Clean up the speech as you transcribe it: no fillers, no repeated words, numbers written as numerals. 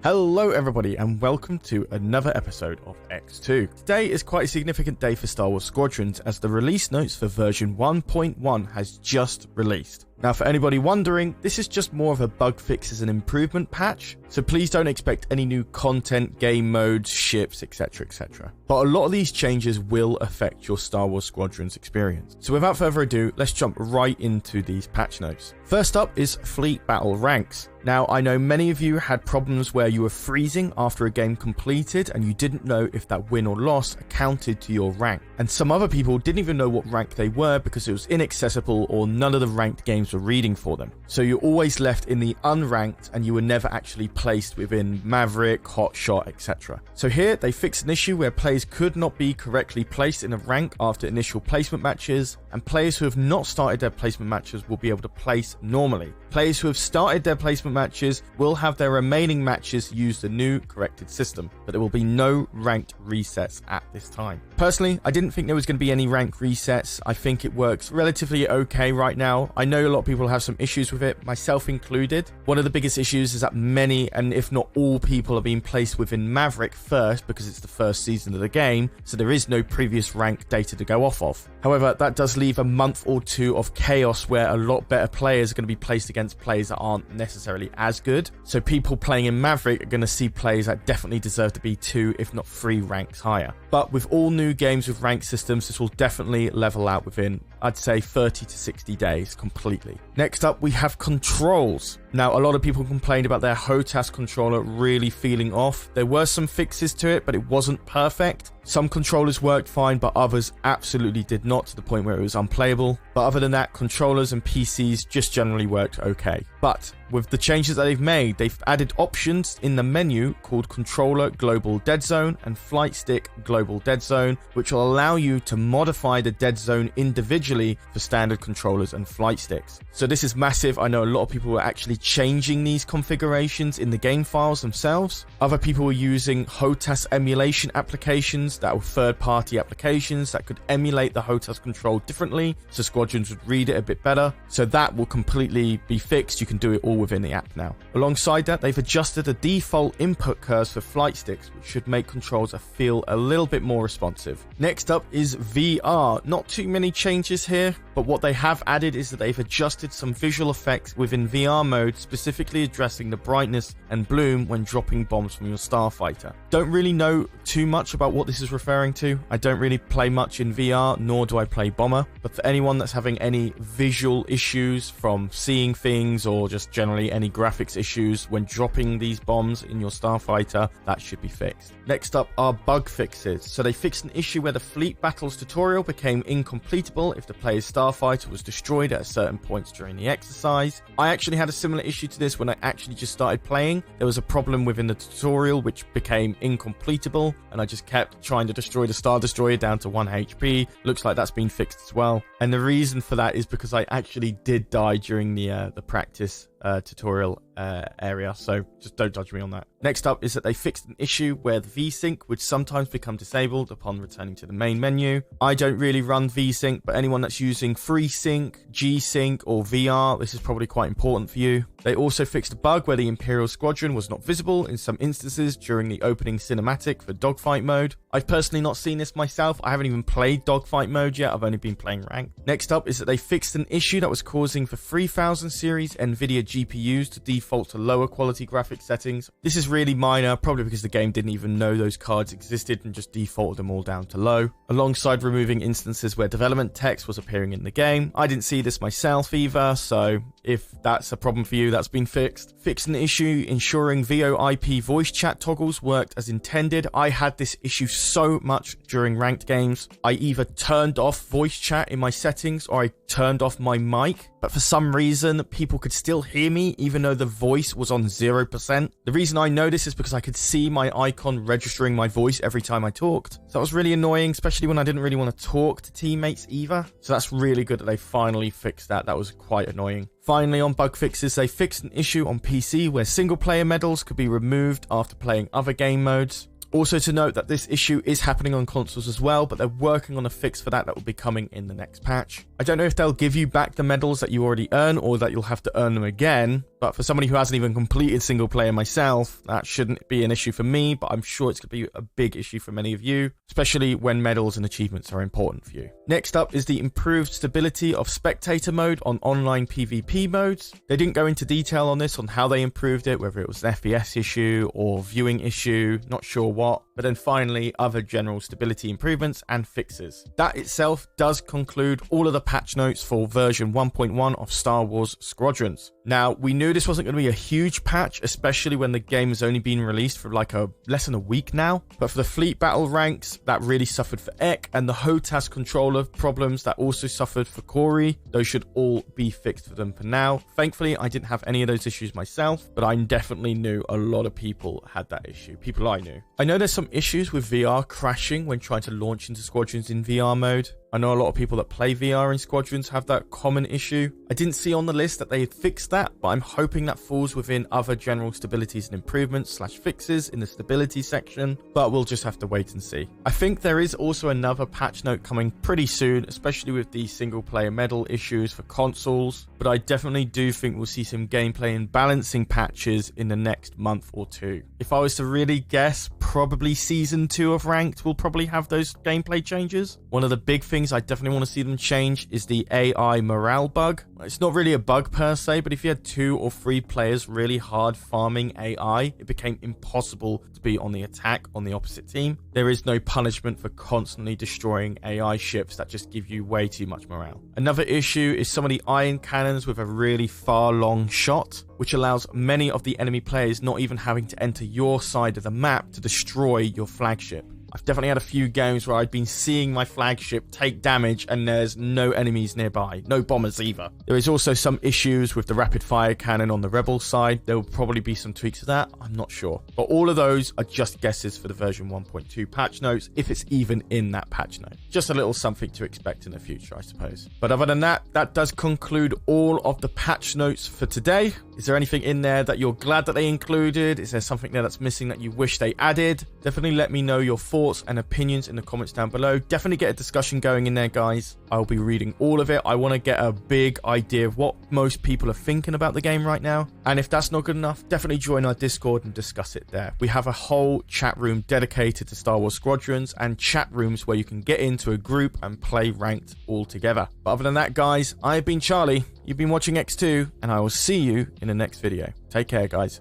Hello everybody and welcome to another episode of EcksToo. Today is quite a significant day for Star Wars Squadrons as the release notes for version 1.1 has just released. Now for anybody wondering, this is just more of a bug fixes and improvement patch, so please don't expect any new content, game modes, ships, etc, etc. But a lot of these changes will affect your Star Wars Squadrons experience. So without further ado, let's jump right into these patch notes. First up is Fleet Battle Ranks. Now I know many of you had problems where you were freezing after a game completed and you didn't know if that win or loss accounted to your rank. And some other people didn't even know what rank they were because it was inaccessible or none of the ranked games were reading for them. So you're always left in the unranked and you were never actually placed within Maverick, Hotshot, etc. So here they fixed an issue where players could not be correctly placed in a rank after initial placement matches, and players who have not started their placement matches will be able to place normally. Players who have started their placement matches will have their remaining matches use the new corrected system, but there will be no ranked resets at this time. Personally, I didn't think there was going to be any rank resets. I think it works relatively okay right now. I know a lot of people have some issues with it, myself included. One of the biggest issues is that many, and if not all people, are being placed within Maverick first because it's the first season of the game, so there is no previous rank data to go off of. However, that does leave a month or two of chaos where a lot better players are going to be placed against players that aren't necessarily as good. So people playing in Maverick are going to see players that definitely deserve to be 2 if not 3 ranks higher. But with all new games with rank systems, this will definitely level out within, I'd say, 30 to 60 days completely. Next up, we have controls. Now, a lot of people complained about their HOTAS controller really feeling off. There were some fixes to it, but it wasn't perfect. Some controllers worked fine, but others absolutely did not, to the point where it was unplayable. But other than that, controllers and PCs just generally worked okay. But with the changes that they've added options in the menu called Controller Global Dead Zone and Flight Stick Global Dead Zone, which will allow you to modify the dead zone individually for standard controllers and flight sticks. So this is massive. I know a lot of people were actually changing these configurations in the game files themselves. Other people were using HOTAS emulation applications that were third-party applications that could emulate the HOTAS control differently so Squadrons would read it a bit better. So that will completely be fixed. You can do it all within the app now. Alongside that, they've adjusted the default input curves for flight sticks, which should make controls feel a little bit more responsive. Next up is VR. Not too many changes here, but what they have added is that they've adjusted some visual effects within VR mode, specifically addressing the brightness and bloom when dropping bombs from your starfighter. Don't really know too much about what this is referring to. I don't really play much in VR, nor do I play Bomber, but for anyone that's having any visual issues from seeing things or just generally any graphics issues when dropping these bombs in your starfighter, that should be fixed. Next up are bug fixes. So they fixed an issue where the Fleet Battles tutorial became incompletable if the player's starfighter was destroyed at certain points during the exercise. I actually had a similar issue to this when I actually just started playing. There was a problem within the tutorial which became incompletable and I just kept trying to destroy the Star Destroyer down to 1 HP. Looks like that's been fixed as well. And the reason for that is because I actually did die during the practice tutorial area, so just don't judge me on that. Next up is that they fixed an issue where the VSync would sometimes become disabled upon returning to the main menu. I don't really run VSync, but anyone that's using FreeSync, G-Sync or VR, this is probably quite important for you. They also fixed a bug where the Imperial Squadron was not visible in some instances during the opening cinematic for dogfight mode. I've personally not seen this myself. I haven't even played dogfight mode yet. I've only been playing ranked. Next up is that they fixed an issue that was causing for 3000 series NVIDIA GPUs to default to lower quality graphics settings. This is really minor, probably because the game didn't even know those cards existed and just defaulted them all down to low, alongside removing instances where development text was appearing in the game. I didn't see this myself either, so if that's a problem for you, that's been fixed. Fixed an issue ensuring VoIP voice chat toggles worked as intended. I had this issue so much during ranked games. I either turned off voice chat in my settings or I turned off my mic, but for some reason people could still hear me even though the voice was on 0%. The reason I know this is because I could see my icon registering my voice every time I talked. So that was really annoying, especially when I didn't really want to talk to teammates either. So that's really good that they finally fixed that. That was quite annoying. Finally, on bug fixes, they fixed an issue on PC where single player medals could be removed after playing other game modes. Also to note that this issue is happening on consoles as well, but they're working on a fix for that will be coming in the next patch. I don't know if they'll give you back the medals that you already earn or that you'll have to earn them again, But for somebody who hasn't even completed single player myself, that shouldn't be an issue for me, but I'm sure it's going to be a big issue for many of you, especially when medals and achievements are important for you. Next up is the improved stability of spectator mode on online PvP modes. They didn't go into detail on this, on how they improved it, whether it was an FPS issue or viewing issue, not sure what. But then finally, other general stability improvements and fixes. That itself does conclude all of the patch notes for version 1.1 of Star Wars Squadrons. Now, we knew this wasn't going to be a huge patch, especially when the game has only been released for like less than a week now. But for the fleet battle ranks, that really suffered for Eck, and the HOTAS controller problems that also suffered for Corey, those should all be fixed for them for now. Thankfully, I didn't have any of those issues myself, but I definitely knew a lot of people had that issue, people I knew. I know there's some issues with VR crashing when trying to launch into Squadrons in VR mode. I know a lot of people that play VR in Squadrons have that common issue. I didn't see on the list that they had fixed that, but I'm hoping that falls within other general stabilities and improvements / fixes in the stability section, but we'll just have to wait and see. I think there is also another patch note coming pretty soon, especially with the single player medal issues for consoles, but I definitely do think we'll see some gameplay and balancing patches in the next month or two. If I was to really guess, probably Season 2 of Ranked will probably have those gameplay changes. One of the big things I definitely want to see them change is the AI morale bug. It's not really a bug per se, but if you had 2 or 3 players really hard farming AI, it became impossible to be on the attack on the opposite team. There is no punishment for constantly destroying AI ships that just give you way too much morale. Another issue is some of the iron cannons with a really far long shot, which allows many of the enemy players not even having to enter your side of the map to destroy your flagship. I've definitely had a few games where I've been seeing my flagship take damage and there's no enemies nearby, no bombers either. There is also some issues with the rapid fire cannon on the rebel side. There will probably be some tweaks to that, I'm not sure. But all of those are just guesses for the version 1.2 patch notes, if it's even in that patch note. Just a little something to expect in the future, I suppose. But other than that, that does conclude all of the patch notes for today. Is there anything in there that you're glad that they included? Is there something there that's missing that you wish they added? Definitely let me know your thoughts and opinions in the comments down below. Definitely get a discussion going in there, guys. I'll be reading all of it. I want to get a big idea of what most people are thinking about the game right now. And if that's not good enough, definitely join our Discord and discuss it there. We have a whole chat room dedicated to Star Wars Squadrons and chat rooms where you can get into a group and play ranked all together. But other than that, guys, I've been Charlie. You've been watching EcksToo, and I will see you in the next video. Take care, guys.